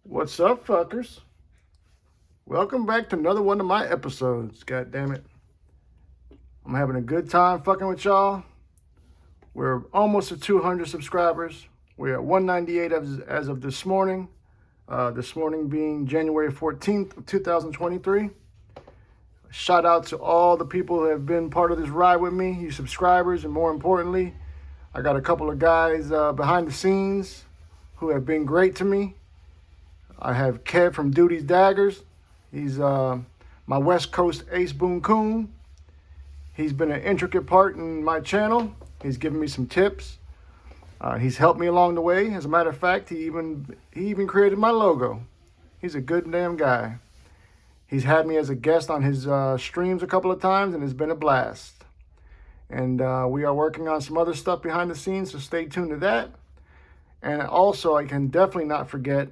What's up, fuckers? Welcome back to another one of my episodes. God damn it. I'm having a good time fucking with y'all. We're almost at 200 subscribers. We're at 198 as of this morning. This morning being January 14th of 2023. Shout out to all the people who have been part of this ride with me, you subscribers, and more importantly, I got a couple of guys behind the scenes who have been great to me. I have Kev from Duty's Daggers. He's my West Coast Ace Boon Coon. He's been an intricate part in my channel. He's given me some tips. He's helped me along the way. As a matter of fact, he even created my logo. He's a good damn guy. He's had me as a guest on his streams a couple of times, and it's been a blast. And we are working on some other stuff behind the scenes, so stay tuned to that. And also, I can definitely not forget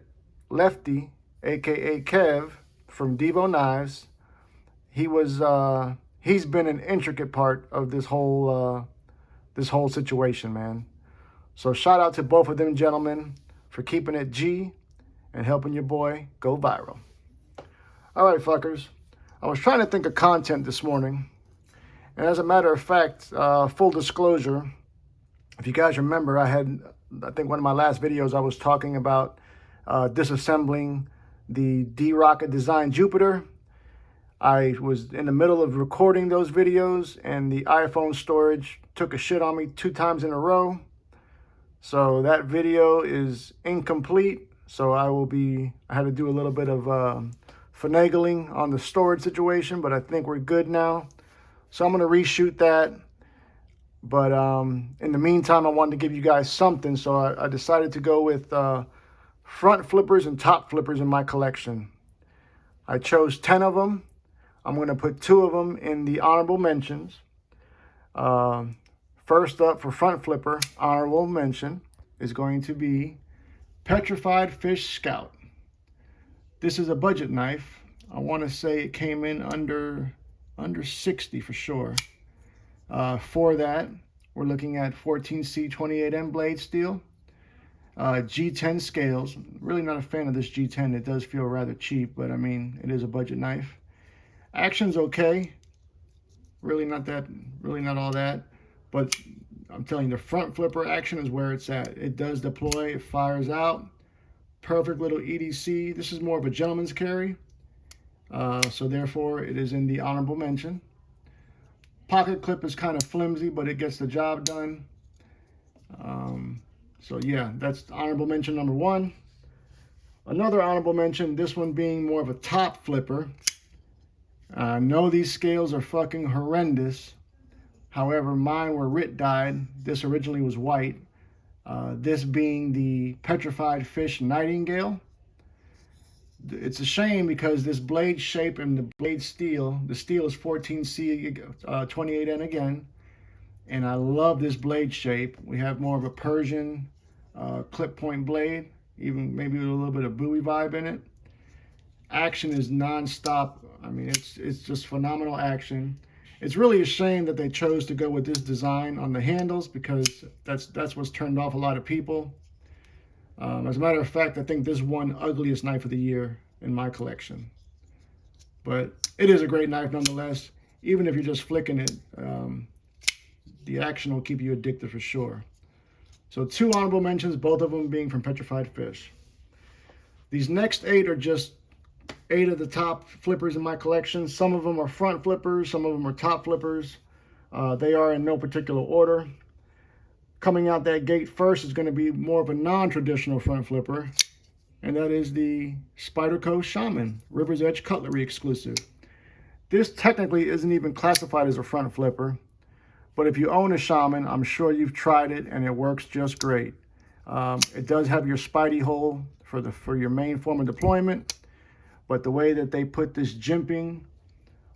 Lefty, aka Kev, from Devo Knives. He's been an intricate part of this whole situation, man. So shout out to both of them gentlemen for keeping it G and helping your boy go viral. All right, fuckers. I was trying to think of content this morning. And as a matter of fact, full disclosure, if you guys remember, I think one of my last videos I was talking about disassembling the D-Rocket Design Jupiter. I was in the middle of recording those videos and the iPhone storage took a shit on me 2 times in a row. So that video is incomplete. So I had to do a little bit of finagling on the storage situation, but I think we're good now. So I'm going to reshoot that. But in the meantime, I wanted to give you guys something. So I decided to go with front flippers and top flippers in my collection. I chose 10 of them. I'm going to put 2 of them in the honorable mentions. First up for front flipper, honorable mention, is going to be Petrified Fish Scout. This is a budget knife. I want to say it came in under 60 for sure. For that, we're looking at 14C 28M blade steel. G10 scales. Really not a fan of this G10. It does feel rather cheap, but I mean, it is a budget knife. Action's okay. Really not all that. But I'm telling you, the front flipper action is where it's at. It does deploy, it fires out. Perfect little EDC. This is more of a gentleman's carry. So therefore, it is in the honorable mention. Pocket clip is kind of flimsy, but it gets the job done. So yeah, that's honorable mention number 1. Another honorable mention, this one being more of a top flipper. I know these scales are fucking horrendous. However, mine were RIT dyed. This originally was white. This being the Petrified Fish Nightingale. It's a shame because this blade shape and the blade steel, the steel is 14C 28N again. And I love this blade shape. We have more of a Persian clip point blade, even maybe with a little bit of Bowie vibe in it. Action is non-stop. I mean, it's just phenomenal action. It's really a shame that they chose to go with this design on the handles because that's what's turned off a lot of people. As a matter of fact, I think this won ugliest knife of the year in my collection. But it is a great knife nonetheless. Even if you're just flicking it, the action will keep you addicted for sure. So 2 honorable mentions, both of them being from Petrified Fish. These next 8 are just 8 of the top flippers in my collection. Some of them are front flippers, some of them are top flippers. They are in no particular order. Coming out that gate first is going to be more of a non-traditional front flipper, and that is the Spyderco Shaman, River's Edge Cutlery exclusive. This technically isn't even classified as a front flipper, but if you own a Shaman, I'm sure you've tried it and it works just great. It does have your Spidey hole for your main form of deployment, but the way that they put this jimping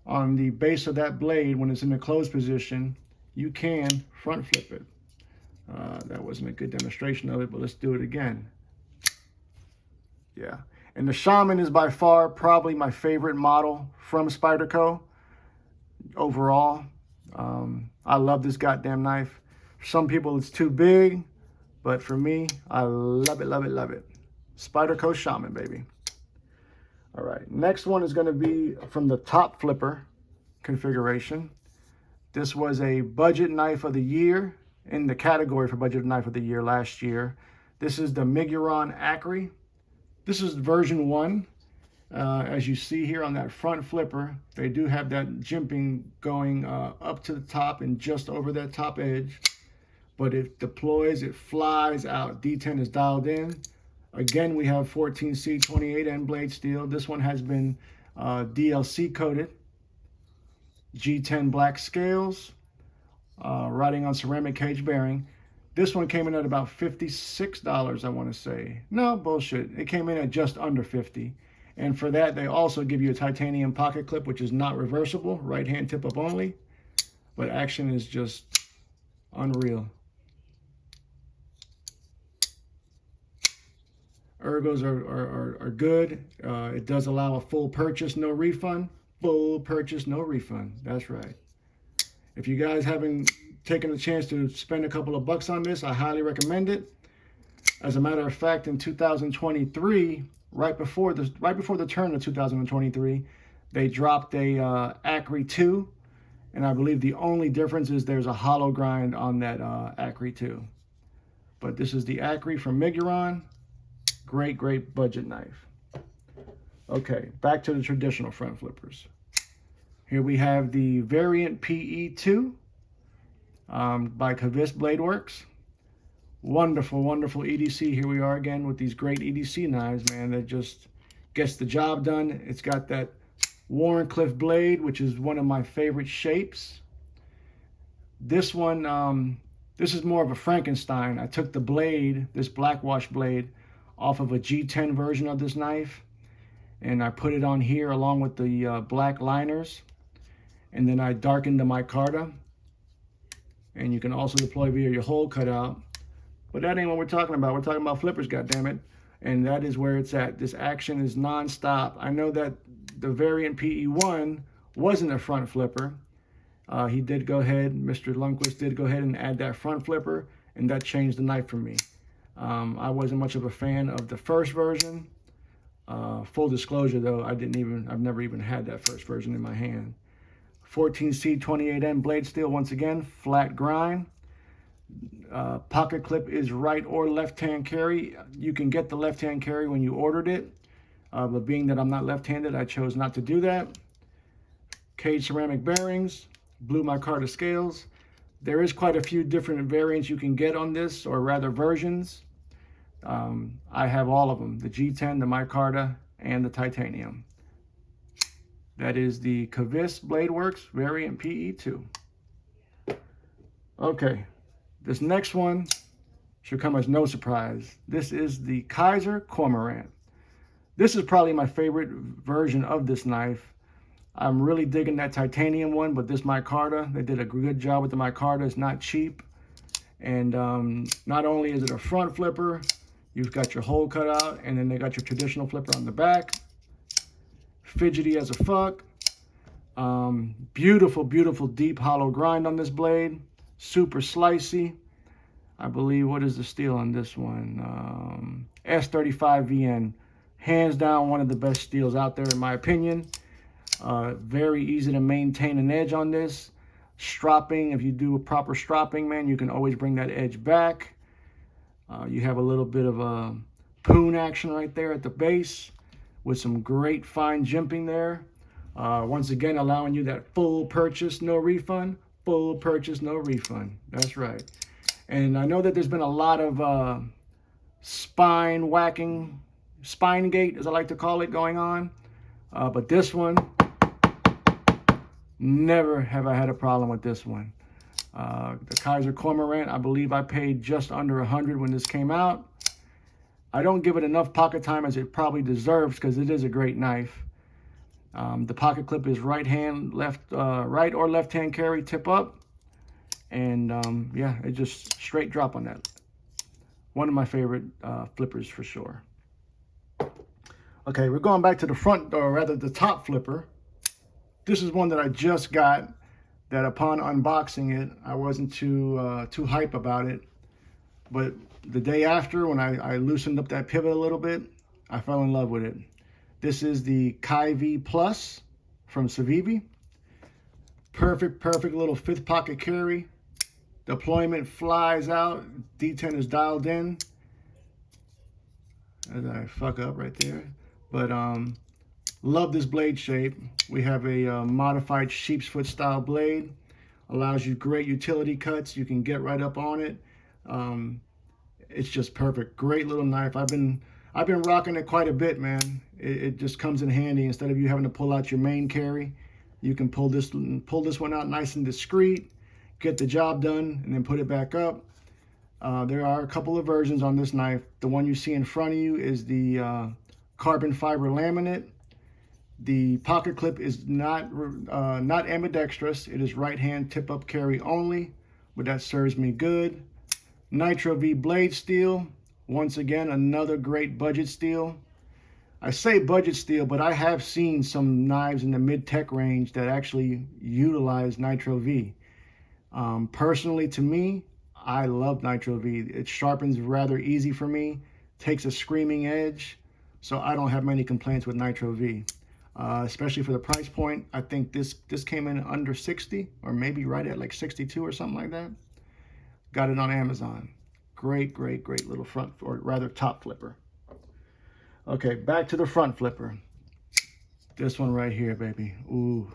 on the base of that blade when it's in the closed position, you can front flip it. That wasn't a good demonstration of it, but let's do it again. Yeah, and the Shaman is by far probably my favorite model from Spyderco overall. I love this goddamn knife. For some people it's too big, but for me, I love it, love it, love it. Spyderco Shaman, baby. All right, next one is going to be from the top flipper configuration. This was a budget knife of the year in the category for budget knife of the year last year. This is the Meguron Accurate. This is version 1. As you see here on that front flipper, they do have that jimping going up to the top and just over that top edge. But it deploys, it flies out. D10 is dialed in. Again, we have 14C 28 end blade steel. This one has been DLC coated. G10 black scales, riding on ceramic cage bearing. This one came in at about $56, I want to say. No, bullshit. It came in at just under 50. And for that, they also give you a titanium pocket clip, which is not reversible, right hand tip up only. But action is just unreal. Ergos are good. It does allow a full purchase, no refund. Full purchase, no refund. That's right. If you guys haven't taken the chance to spend a couple of bucks on this, I highly recommend it. As a matter of fact, in 2023, right before the turn of 2023, they dropped a Accurate 2, and I believe the only difference is there's a hollow grind on that Accurate 2. But this is the Accurate from Meguron. Great, great budget knife. Okay, back to the traditional front flippers. Here we have the Variant PE2 by Kavist Blade Works. Wonderful, wonderful EDC. Here we are again with these great EDC knives, man, that just gets the job done. It's got that Wharncliffe blade, which is one of my favorite shapes. This one, this is more of a Frankenstein. I took the blade, this blackwash blade, off of a G10 version of this knife, and I put it on here along with the black liners, and then I darkened the micarta, and you can also deploy via your hole cutout. But that ain't what we're talking about. We're talking about flippers, goddammit, and that is where it's at. This action is non-stop. I know that the Variant PE1 wasn't a front flipper. He did go ahead, Mr. Lundquist did go ahead and add that front flipper, and that changed the knife for me. I wasn't much of a fan of the first version. Full disclosure though, I've never even had that first version in my hand. 14C 28N blade steel, once again, flat grind. Pocket clip is right or left hand carry. You can get the left hand carry when you ordered it, but being that I'm not left-handed, I chose not to do that. Cage ceramic bearings, blue micarta scales. There is quite a few different variants you can get on this, or rather versions. I have all of them, the G10, the micarta, and the titanium. That is the Kavist Blade Works Variant PE2. Okay, this next one should come as no surprise. This is the Kaiser Cormorant. This is probably my favorite version of this knife. I'm really digging that titanium one, but this micarta, they did a good job with the micarta. It's not cheap. And not only is it a front flipper, you've got your hole cut out, and then they got your traditional flipper on the back. Fidgety as a fuck. Beautiful, beautiful deep hollow grind on this blade. Super slicey. I believe, what is the steel on this one? S35VN. Hands down one of the best steels out there in my opinion. Very easy to maintain an edge on this. Stropping, if you do a proper stropping, man, you can always bring that edge back. You have a little bit of a poon action right there at the base with some great fine jimping there. Once again, allowing you that full purchase, no refund. Full purchase, no refund. That's right. And I know that there's been a lot of spine whacking, spine gate, as I like to call it, going on. But this one, never have I had a problem with this one. The Kaiser Cormorant, I believe I paid just under $100 when this came out. I don't give it enough pocket time as it probably deserves because it is a great knife. The pocket clip is right or left hand carry, tip up. And yeah, it just straight drop on that. One of my favorite flippers for sure. Okay, we're going back to the front, or rather the top flipper. This is one that I just got, that upon unboxing it, I wasn't too hype about it. But the day after, when I loosened up that pivot a little bit, I fell in love with it. This is the KnifeDope Plus from Savivi. Perfect little 5th pocket carry. Deployment flies out. D10 is dialed in. As I fuck up right there. But love this blade shape. We have a modified sheep's foot style blade. Allows you great utility cuts. You can get right up on it. It's just perfect. Great little knife. I've been rocking it quite a bit, man. It just comes in handy. Instead of you having to pull out your main carry, you can pull this one out nice and discreet, get the job done, and then put it back up. There are a couple of versions on this knife. The one you see in front of you is the carbon fiber laminate. The pocket clip is not ambidextrous. It is right hand tip up carry only, but that serves me good. Nitro V blade steel. Once again, another great budget steel. I say budget steel, but I have seen some knives in the mid-tech range that actually utilize Nitro V. Personally, to me, I love Nitro V. It sharpens rather easy for me, takes a screaming edge, so I don't have many complaints with Nitro V. Especially for the price point. I think this came in under 60, or maybe right at like 62 or something like that. Got it on Amazon. Great little front, or rather top flipper. Okay, back to the front flipper. This one right here, baby. Ooh,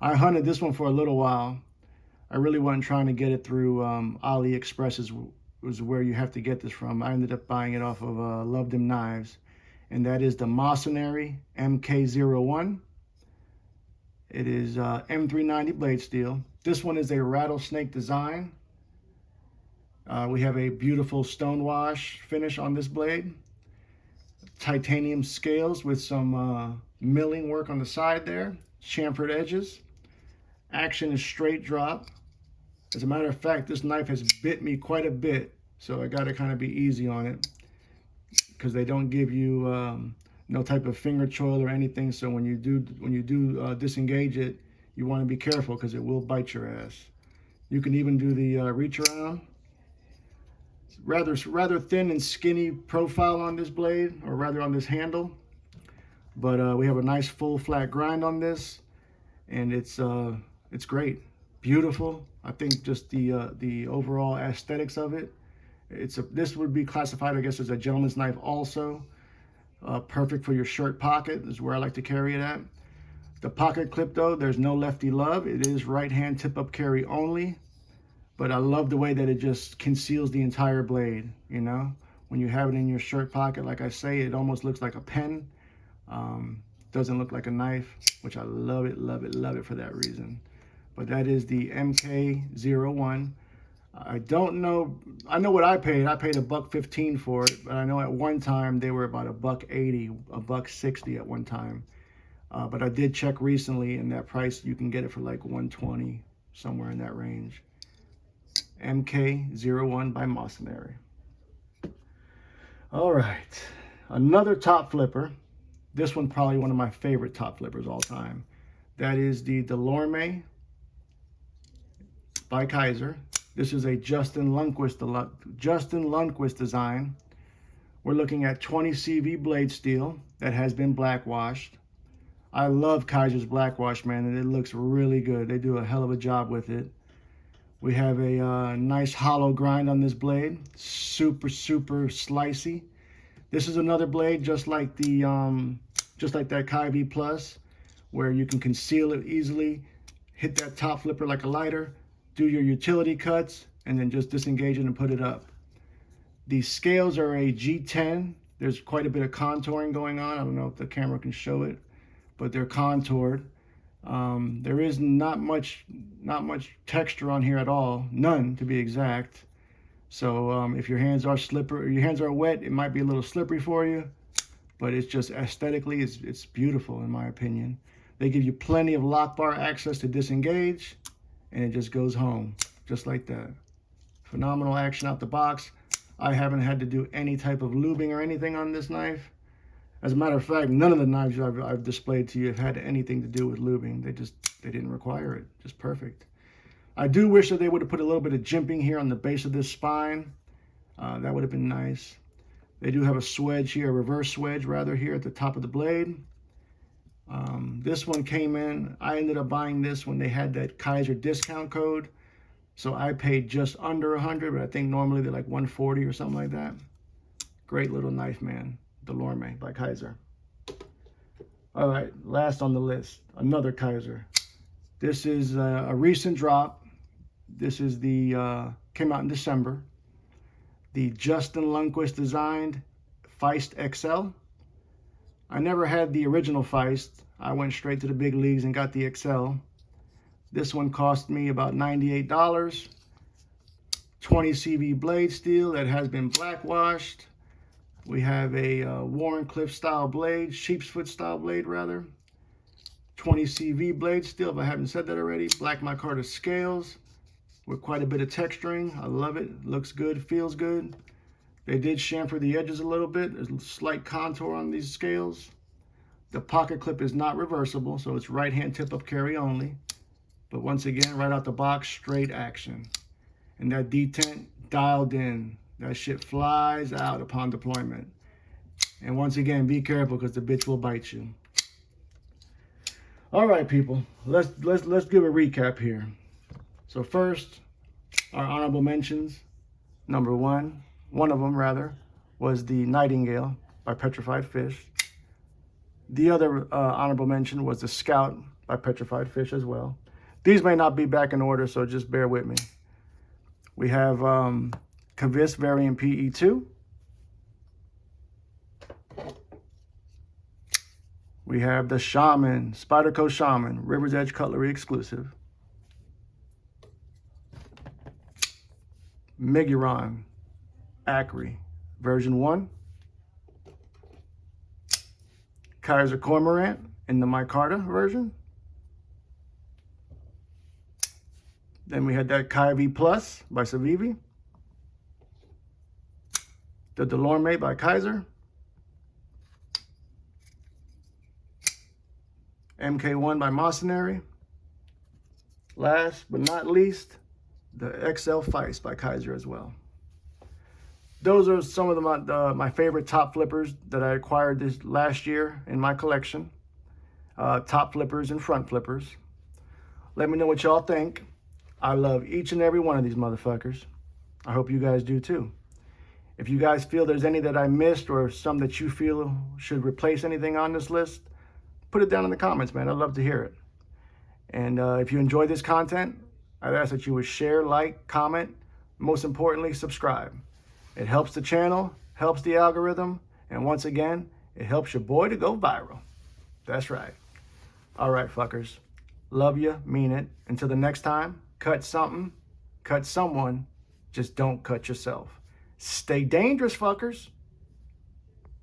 I hunted this one for a little while. I really wasn't trying to get it through AliExpress is where you have to get this from. I ended up buying it off of Love Them Knives, and that is the Mercenary MK01. It is M390 blade steel. This one is a rattlesnake design. We have a beautiful stonewash finish on this blade. Titanium scales with some milling work on the side there. Chamfered edges. Action is straight drop. As a matter of fact, this knife has bit me quite a bit, so I got to kind of be easy on it because they don't give you no type of finger choil or anything. So when you do disengage it, you want to be careful because it will bite your ass. You can even do the reach around. Rather thin and skinny profile on this blade, or rather on this handle, but we have a nice full flat grind on this, and it's great, beautiful. I think just the overall aesthetics of it, this would be classified, I guess, as a gentleman's knife also. Perfect for your shirt pocket is where I like to carry it at. The pocket clip though, there's no lefty love. It is right hand tip up carry only. But I love the way that it just conceals the entire blade, you know? When you have it in your shirt pocket, like I say, it almost looks like a pen. Doesn't look like a knife, which I love it for that reason. But that is the MK01. I don't know, I know what I paid. I paid $1.15 for it, but I know at one time they were about $1.80, $1.60 at one time. But I did check recently, and that price, you can get it for like $120, somewhere in that range. MK01 by Mercenary. All right, another top flipper. This one probably one of my favorite top flippers all time. That is the DeLorme by Kaiser. This is a Justin Lundquist design. We're looking at 20 CV blade steel that has been blackwashed. I love Kaiser's blackwash, man, and it looks really good. They do a hell of a job with it. We have a nice hollow grind on this blade, super slicey. This is another blade just like the that KnifeDope Plus, where you can conceal it easily, hit that top flipper like a lighter, do your utility cuts, and then just disengage it and put it up. The scales are a G10. There's quite a bit of contouring going on. I don't know if the camera can show it, but they're contoured. There is not much texture on here at all, none to be exact. So if your hands are wet, it might be a little slippery for you, but it's just aesthetically, it's beautiful in my opinion. They give you plenty of lock bar access to disengage, and it just goes home, just like that. Phenomenal action out the box. I haven't had to do any type of lubing or anything on this knife. As a matter of fact, none of the knives I've displayed to you have had anything to do with lubing. They didn't require it. Just perfect. I do wish that they would have put a little bit of jimping here on the base of this spine. That would have been nice. They do have a swedge here, a reverse swedge rather, here at the top of the blade. This one came in. I ended up buying this when they had that Kaiser discount code. So I paid just under 100, but I think normally they're like 140 or something like that. Great little knife, man. DeLorme by Kaiser. All right, last on the list, another Kaiser. This is a recent drop. This is the, came out in December. The Justin Lundquist designed Feist XL. I never had the original Feist. I went straight to the big leagues and got the XL. This one cost me about $98. 20 CV blade steel that has been black washed. We have a Warrenclyffe style blade, sheep's foot style blade rather. 20 CV blade steel, if I haven't said that already. Black micarta scales with quite a bit of texturing. I love it. Looks good, feels good. They did chamfer the edges a little bit. There's a slight contour on these scales. The pocket clip is not reversible, so it's right hand tip up carry only. But once again, right out the box, straight action. And that detent dialed in. That shit flies out upon deployment. And once again, be careful because the bitch will bite you. All right, people, let's give a recap here. So first, our honorable mentions. Number one of them rather, was the Nightingale by Petrified Fish. The other honorable mention was the Scout by Petrified Fish as well. These may not be back in order, so just bear with me. We have Kavis Variant PE2. We have the Shaman, Spyderco Shaman, River's Edge Cutlery exclusive. Meguron Accurate version 1. Kaiser Cormorant in the micarta version. Then we had that KnifeDope Plus by Savivi. The DeLorme by Kaiser. MK1 by Mercenary. Last but not least, the XL Feist by Kaiser as well. Those are some of my favorite top flippers that I acquired this last year in my collection. Top flippers and front flippers. Let me know what y'all think. I love each and every one of these motherfuckers. I hope you guys do too. If you guys feel there's any that I missed or some that you feel should replace anything on this list, put it down in the comments, man. I'd love to hear it. And if you enjoy this content, I'd ask that you would share, like, comment, most importantly, subscribe. It helps the channel, helps the algorithm, and once again, it helps your boy to go viral. That's right. All right, fuckers. Love you, mean it. Until the next time, cut something, cut someone, just don't cut yourself. Stay dangerous, fuckers.